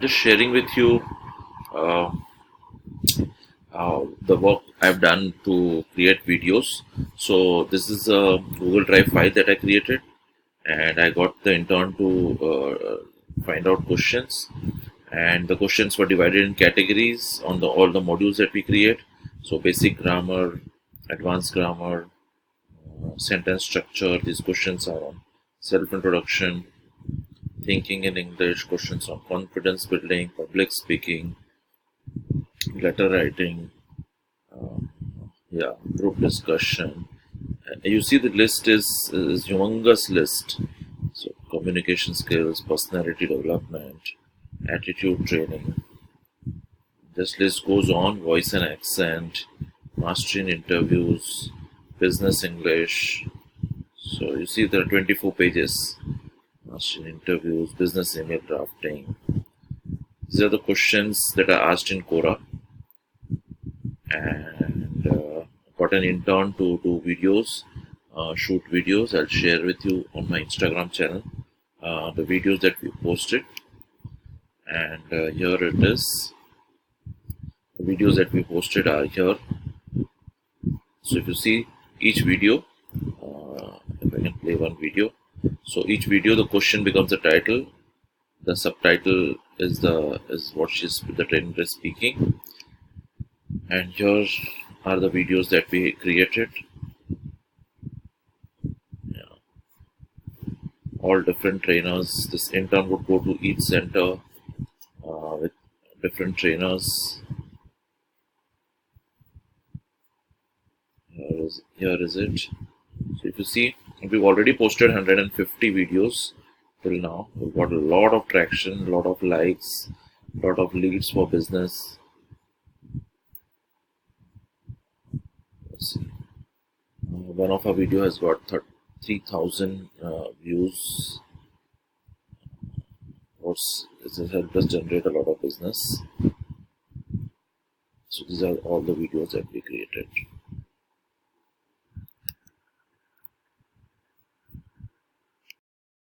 Just sharing with you uh, the work I've done to create videos. So this is a Google Drive file that I created, and I got the intern to find out questions, and the questions were divided in categories on the all the modules that we create. So basic grammar, advanced grammar, sentence structure. These questions are on self-introduction, thinking in English, questions on confidence building, public speaking, letter writing, yeah, group discussion. You see, the list is humongous list. So communication skills, personality development, attitude training. This list goes on. Voice and accent, mastery in interviews, business English. So you see, there are 24 pages. Mastery in interviews, business email drafting. These are the questions that are asked in Quora, and got an intern to do videos, shoot videos. I'll share with you on my Instagram channel the videos that we posted, and here it is. The videos that we posted are here. So if you see each video, if I can play one video, so each video the question becomes the title, the subtitle is what the trainer is speaking, and here are the videos that we created. Yeah, all different trainers. This intern would go to each center with different trainers. Here is it. So if you see, we've already posted 150 videos till now. We've got a lot of traction, a lot of likes, a lot of leads for business. Let's see. One of our video has got 3,000 views. This has helped us generate a lot of business. So these are all the videos that we created.